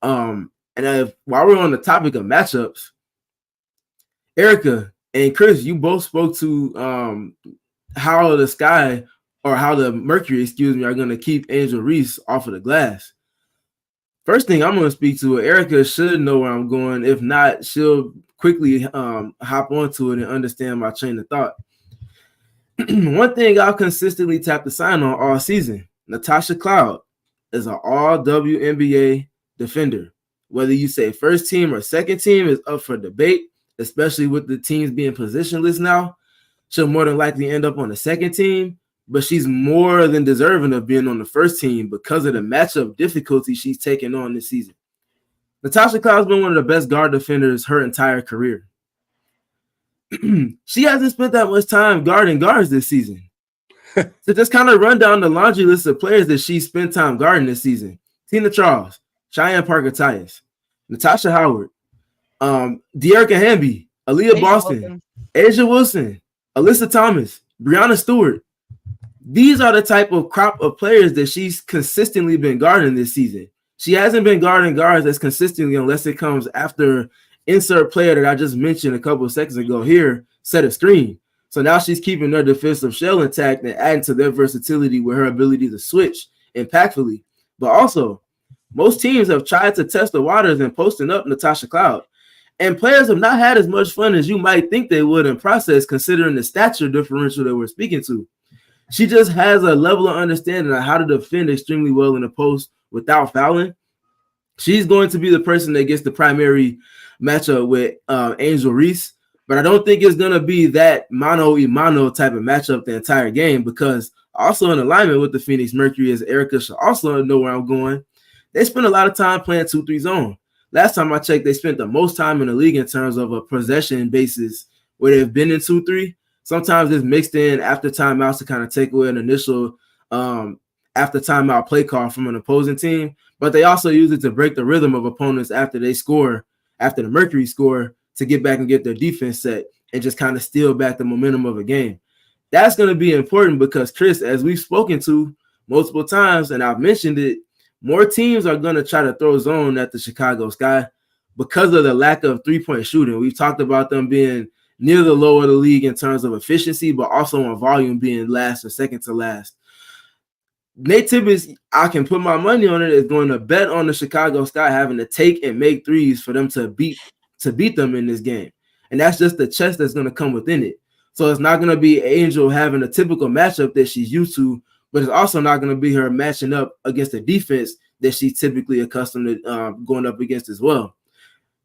While we're on the topic of matchups, Erika and Chris, you both spoke to how the Sky or how the Mercury, are going to keep Angel Reese off of the glass. First thing I'm going to speak to, Erika should know where I'm going. If not, she'll quickly hop onto it and understand my train of thought. One thing I'll consistently tap the sign on all season, Natasha Cloud is an all WNBA defender. Whether you say first team or second team is up for debate, especially with the teams being positionless now. She'll more than likely end up on the second team, but she's more than deserving of being on the first team because of the matchup difficulty she's taken on this season. Natasha Cloud's been one of the best guard defenders her entire career. She hasn't spent that much time guarding guards this season. So just kind of run down the laundry list of players that she spent time guarding this season. Tina Charles, Cheyenne Parker-Tyus, Natasha Howard, De'Erica Hamby, Aaliyah Boston, Asia Wilson, Alyssa Thomas, Brianna Stewart. These are the type of crop of players that she's consistently been guarding this season. She hasn't been guarding guards as consistently unless it comes after insert player that I just mentioned a couple of seconds ago here set a screen. So now she's keeping their defensive shell intact and adding to their versatility with her ability to switch impactfully. But also, most teams have tried to test the waters and posting up Natasha Cloud. And players have not had as much fun as you might think they would in process, considering the stature differential that we're speaking to. She just has a level of understanding of how to defend extremely well in the post without fouling. She's going to be the person that gets the primary matchup with Angel Reese, but I don't think it's going to be that mano-a-mano type of matchup the entire game, because also in alignment with the Phoenix Mercury, as Erika should also know where I'm going, they spend a lot of time playing 2-3 zone. Last time I checked, they spent the most time in the league in terms of a possession basis where they've been in 2-3. Sometimes it's mixed in after timeouts to kind of take away an initial after timeout play call from an opposing team, but they also use it to break the rhythm of opponents after they score, after the Mercury score, to get back and get their defense set and just kind of steal back the momentum of a game. That's going to be important because, Chris, as we've spoken to multiple times, and I've mentioned it, more teams are going to try to throw zone at the Chicago Sky because of the lack of three-point shooting. We've talked about them being near the low of the league in terms of efficiency, but also on volume being last or second to last. Nate Tibbetts, I can put my money on it, is going to bet on the Chicago Sky having to take and make threes for them to beat them in this game. And that's just the chess that's going to come within it. So it's not going to be Angel having a typical matchup that she's used to, but it's also not going to be her matching up against the defense that she's typically accustomed to going up against as well.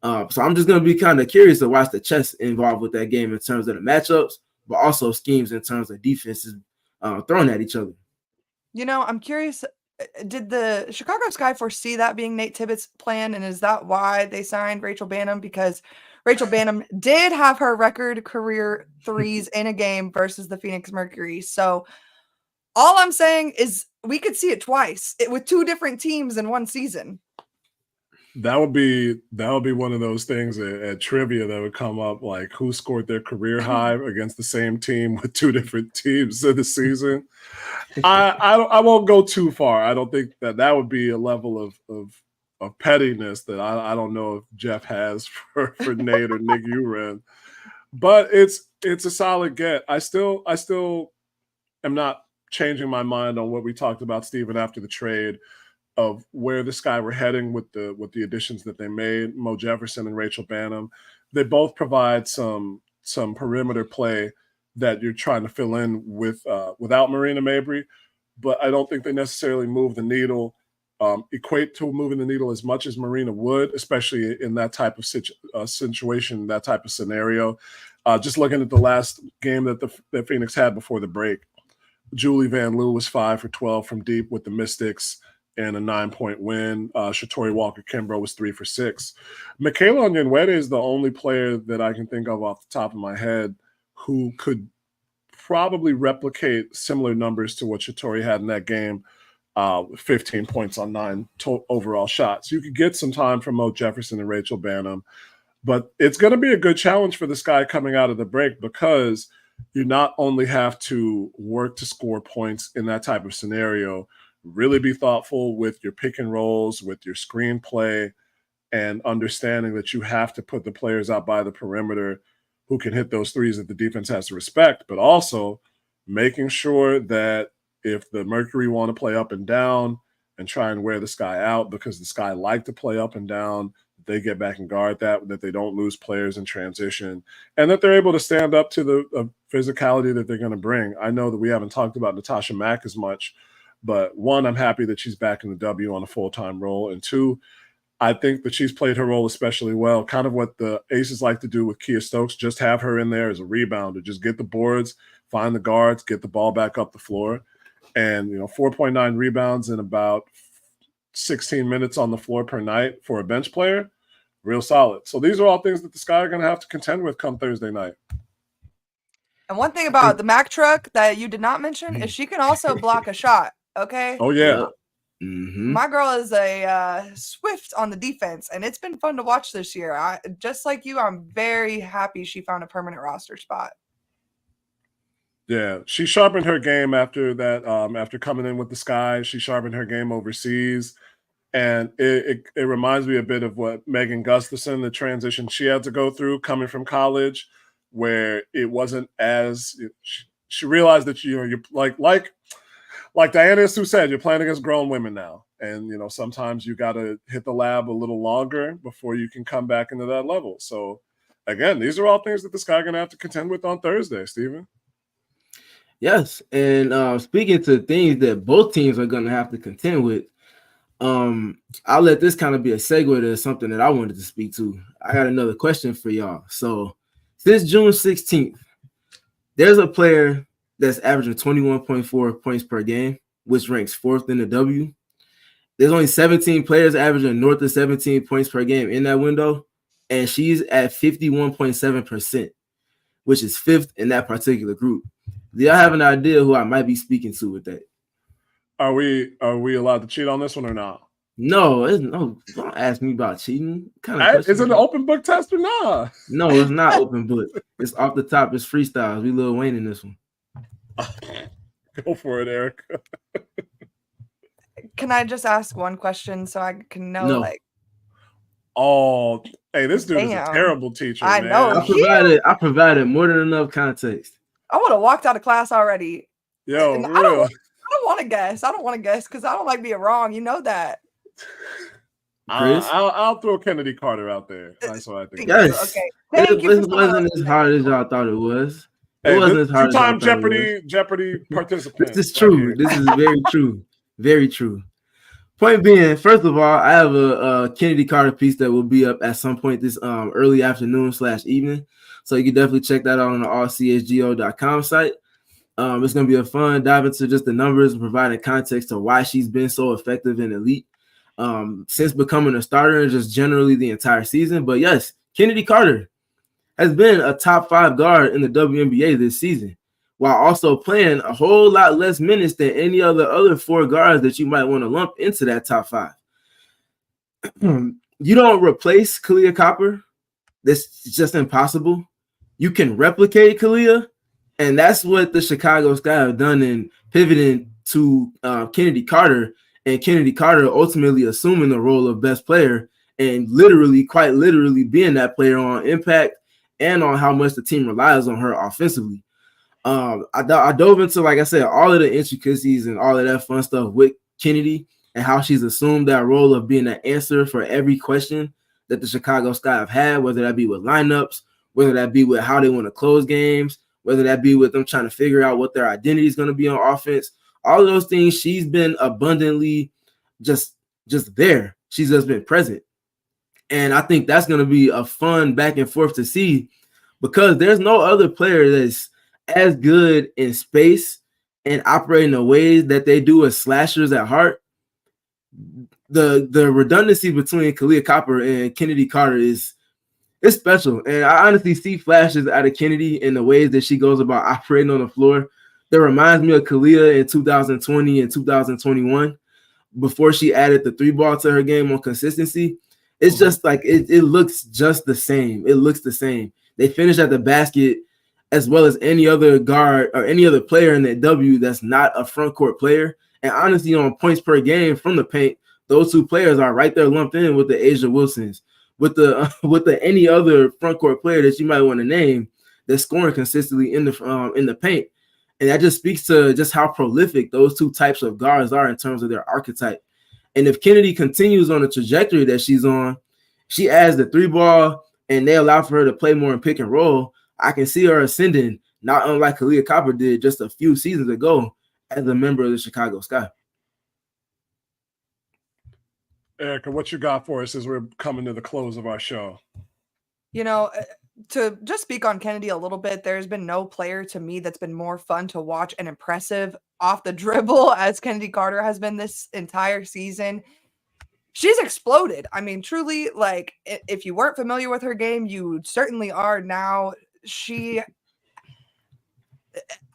So I'm just going to be kind of curious to watch the chess involved with that game in terms of the matchups, but also schemes in terms of defenses thrown at each other. You know, I'm curious, did the Chicago Sky foresee that being Nate Tibbetts' plan? And is that why they signed Rachel Bannum? Because Rachel Bannum did have her record career threes in a game versus the Phoenix Mercury. So all I'm saying is we could see it twice with two different teams in one season. That would be one of those things at trivia that would come up, like who scored their career high against the same team with two different teams in the season. I won't go too far. I don't think that would be a level of pettiness that I don't know if Jeff has for Nate or Nick Uren. But it's a solid get. I still am not changing my mind on what we talked about, Stephen, after the trade, of where the Sky were heading with the additions that they made, Mo Jefferson and Rachel Bannum. They both provide some perimeter play that you're trying to fill in with without Marina Mabry, but I don't think they necessarily move the needle, equate to moving the needle as much as Marina would, especially in that type of situation, that type of scenario. Just looking at the last game that Phoenix had before the break, Julie Van Loo was 5 for 12 from deep with the Mystics and a 9-point win. Shatori Walker-Kimbrough was 3 for 6. Michaela Onyenwere is the only player that I can think of off the top of my head who could probably replicate similar numbers to what Shatori had in that game, 15 points on 9 overall shots. You could get some time from Mo Jefferson and Rachel Bannum, but it's going to be a good challenge for the Sky coming out of the break, because you not only have to work to score points in that type of scenario, really be thoughtful with your pick and rolls, with your screenplay, and understanding that you have to put the players out by the perimeter who can hit those threes that the defense has to respect, but also making sure that if the Mercury want to play up and down and try and wear the Sky out, because the Sky like to play up and down, they get back and guard that they don't lose players in transition, and that they're able to stand up to the physicality that they're going to bring. I know that we haven't talked about Natasha Mack as much, but one, I'm happy that she's back in the W on a full-time role, and two, I think that she's played her role especially well. Kind of what the Aces like to do with Kia Stokes, just have her in there as a rebounder, just get the boards, find the guards, get the ball back up the floor. And, 4.9 rebounds in about 16 minutes on the floor per night for a bench player, real solid. So these are all things that the Sky are going to have to contend with come Thursday night. And one thing about the Mack truck that you did not mention is she can also block a shot, okay? Oh, yeah. Yep. Mm-hmm. My girl is a swift on the defense, and it's been fun to watch this year. Just like you, I'm very happy she found a permanent roster spot. Yeah, she sharpened her game after that. After coming in with the Sky, she sharpened her game overseas, and it reminds me a bit of what Megan Gustafson, the transition she had to go through coming from college. where it wasn't as she realized that you're like Diana Sue said, you're playing against grown women now, and sometimes you got to hit the lab a little longer before you can come back into that level. So again, these are all things that the Sky gonna have to contend with on Thursday, Stephen. Yes, and speaking to things that both teams are going to have to contend with, I'll let this kind of be a segue to something that I wanted to speak to. I got another question for y'all. So since June 16th, there's a player that's averaging 21.4 points per game, which ranks 4th in the W. There's only 17 players averaging north of 17 points per game in that window, and she's at 51.7%, which is 5th in that particular group. Do y'all have an idea who I might be speaking to with that? Are we allowed to cheat on this one or not? No, don't ask me about cheating. Is it an open book test or not? No, it's not open book. It's off the top. It's freestyles. We Lil Wayne in this one. Go for it, Erika. Can I just ask one question so I can know? No. Oh, hey, this dude is a Damn. terrible teacher. I man. know. I provided more than enough context. I would have walked out of class already. Yo, And for I real. don't want to guess. I don't want to guess because I don't like being wrong. You know that. Chris? I'll throw Kennedy Carter out there. That's what I think. Yes. Okay. Thank you. It wasn't as hard as y'all thought it was. It Hey, wasn't as hard as y'all two-time thought it was. Jeopardy participant. This is true. This is very true. Very true. Point being, first of all, I have a Kennedy Carter piece that will be up at some point this early afternoon/evening. So you can definitely check that out on the allchgo.com site. It's going to be a fun dive into just the numbers and providing context to why she's been so effective and elite since becoming a starter and just generally the entire season. But yes, Kennedy Carter has been a top 5 guard in the WNBA this season, while also playing a whole lot less minutes than any other 4 guards that you might want to lump into that top 5. You don't replace Kalia Copper. That's just impossible. You can replicate Kahleah, and that's what the Chicago Sky have done in pivoting to Kennedy Carter, and Kennedy Carter ultimately assuming the role of best player and quite literally being that player on impact and on how much the team relies on her offensively. I dove into, like I said, all of the intricacies and all of that fun stuff with Kennedy and how she's assumed that role of being an answer for every question that the Chicago Sky have had, whether that be with lineups, whether that be with how they want to close games, whether that be with them trying to figure out what their identity is going to be on offense. All of those things, she's been abundantly just there. She's just been present. And I think that's going to be a fun back and forth to see, because there's no other player that's as good in space and operating the ways that they do as slashers at heart. The redundancy between Kalia Copper and Kennedy Carter it's special. And I honestly see flashes out of Kennedy in the ways that she goes about operating on the floor that reminds me of Kahleah in 2020 and 2021 before she added the 3-ball to her game on consistency. It's just like it looks just the same. It looks the same. They finish at the basket as well as any other guard or any other player in that W that's not a front court player. And honestly, on points per game from the paint, those 2 players are right there lumped in with the Asia Wilsons, with the any other front court player that you might want to name that's scoring consistently in the paint. And that just speaks to just how prolific those 2 types of guards are in terms of their archetype. And if Kennedy continues on the trajectory that she's on, she adds the 3-ball and they allow for her to play more in pick and roll. I can see her ascending, not unlike Kalia Copper did just a few seasons ago as a member of the Chicago Sky. Erika, what you got for us as we're coming to the close of our show? To just speak on Kennedy a little bit, there's been no player to me that's been more fun to watch and impressive off the dribble as Kennedy Carter has been this entire season. She's exploded. I mean, truly, like, if you weren't familiar with her game, you certainly are now. She,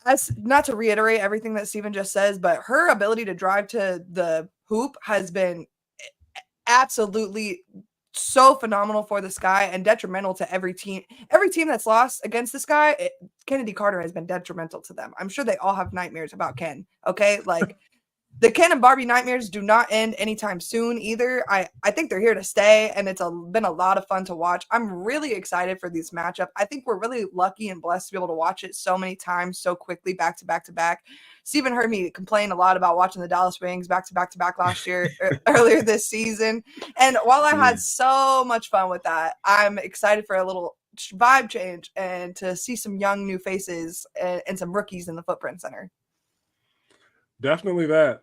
as not to reiterate everything that Stephen just says, but her ability to drive to the hoop has been absolutely so phenomenal for the Sky and detrimental to every team. Every team that's lost against the Sky, Kennedy Carter has been detrimental to them. I'm sure they all have nightmares about Ken. Okay, like the Ken and Barbie nightmares do not end anytime soon either. I think they're here to stay, and it's been a lot of fun to watch. I'm really excited for this matchup. I think we're really lucky and blessed to be able to watch it so many times so quickly, back to back to back. Stephen heard me complain a lot about watching the Dallas Wings back to back to back last year, earlier this season. And while I had so much fun with that, I'm excited for a little vibe change and to see some young new faces and some rookies in the Footprint Center. Definitely that.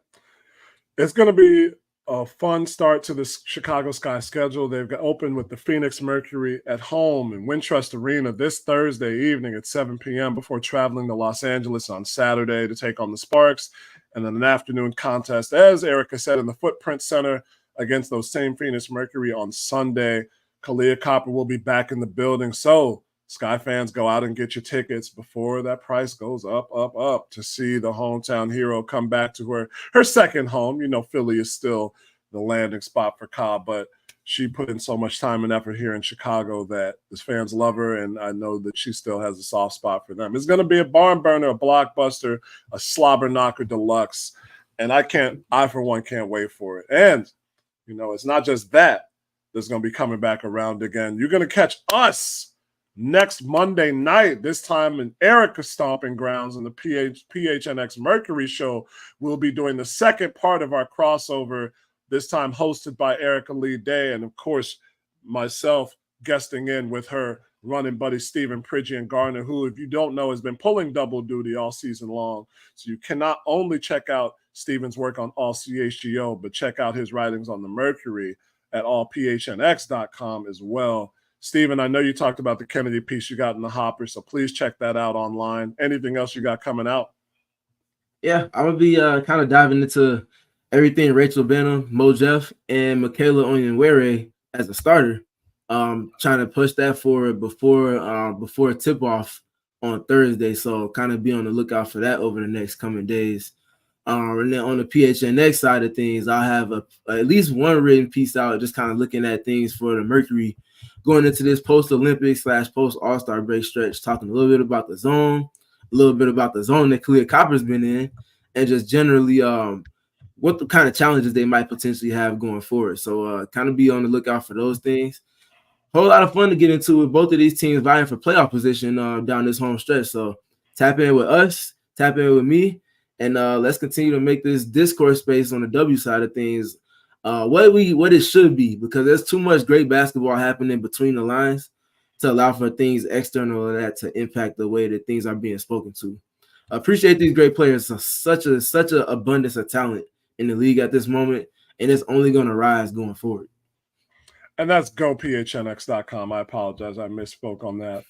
It's going to be a fun start to the Chicago Sky schedule. They've got open with the Phoenix Mercury at home in Wintrust Arena this Thursday evening at 7 p.m. before traveling to Los Angeles on Saturday to take on the Sparks. And then an afternoon contest, as Erika said, in the Footprint Center against those same Phoenix Mercury on Sunday. Kalia Copper will be back in the building. So Sky fans, go out and get your tickets before that price goes up to see the hometown hero come back to her second home. You know, Philly is still the landing spot for Cobb, but she put in so much time and effort here in Chicago that his fans love her, and I know that she still has a soft spot for them. It's going to be a barn burner, a blockbuster, a slobber knocker deluxe, and I for one can't wait for it. And, you know, it's not just that that's going to be coming back around again. You're going to catch us next Monday night, this time in Erika stomping grounds in the PHNX Mercury show. We'll be doing the second part of our crossover, this time hosted by Erika Lee Day, and of course myself guesting in with her running buddy Stephen Pridgeon Garner, who, if you don't know, has been pulling double duty all season long. So you can not only check out Stephen's work on All CHGO, but check out his writings on the Mercury at allphnx.com as well. Stephen, I know you talked about the Kennedy piece you got in the hopper, so please check that out online. Anything else you got coming out? Yeah, I'm going to be kind of diving into everything Rachel Benham, Mo Jeff, and Michaela Onyenwere as a starter. Trying to push that forward before tip-off on Thursday, so kind of be on the lookout for that over the next coming days. And then on the PHNX side of things, I'll have at least one written piece out, just kind of looking at things for the Mercury going into this post-Olympic / post-All-Star break stretch, talking a little bit about the zone, a little bit about the zone that Kahleah Copper's been in, and just generally what the kind of challenges they might potentially have going forward. So kind of be on the lookout for those things. Whole lot of fun to get into with both of these teams vying for playoff position down this home stretch. So tap in with us, tap in with me, and let's continue to make this discourse space on the W side of things what it should be, because there's too much great basketball happening between the lines to allow for things external to that to impact the way that things are being spoken to. I appreciate these great players. Such an abundance of talent in the league at this moment, and it's only going to rise going forward. And that's gophnx.com. I apologize, I misspoke on that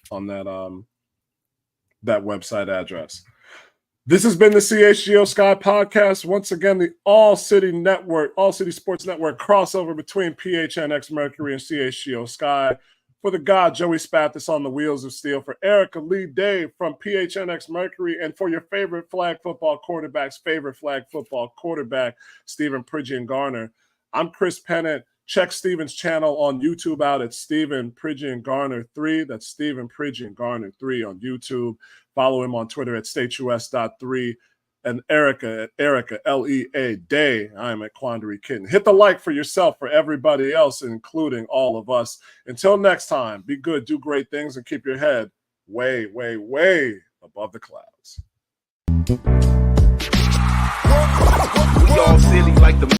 website address. This has been the CHGO Sky podcast. Once again, the All-City Network, All-City Sports Network crossover between PHNX Mercury and CHGO Sky. For the god Joey Spathis on the wheels of steel, for Erika Lee Day from PHNX Mercury, and for your favorite flag football quarterback's favorite flag football quarterback, Stephen Pridgeon Garner. I'm Chris Pennant. Check Stephen's channel on YouTube out at Stephen Pridgeon Garner 3. That's Stephen Pridgeon Garner 3 on YouTube. Follow him on Twitter at StateUS.3. And Erika at Erika, L-E-A Day. I am at Quandary Kitten. Hit the like for yourself, for everybody else, including all of us. Until next time, be good, do great things, and keep your head way, way, way above the clouds. We all silly like the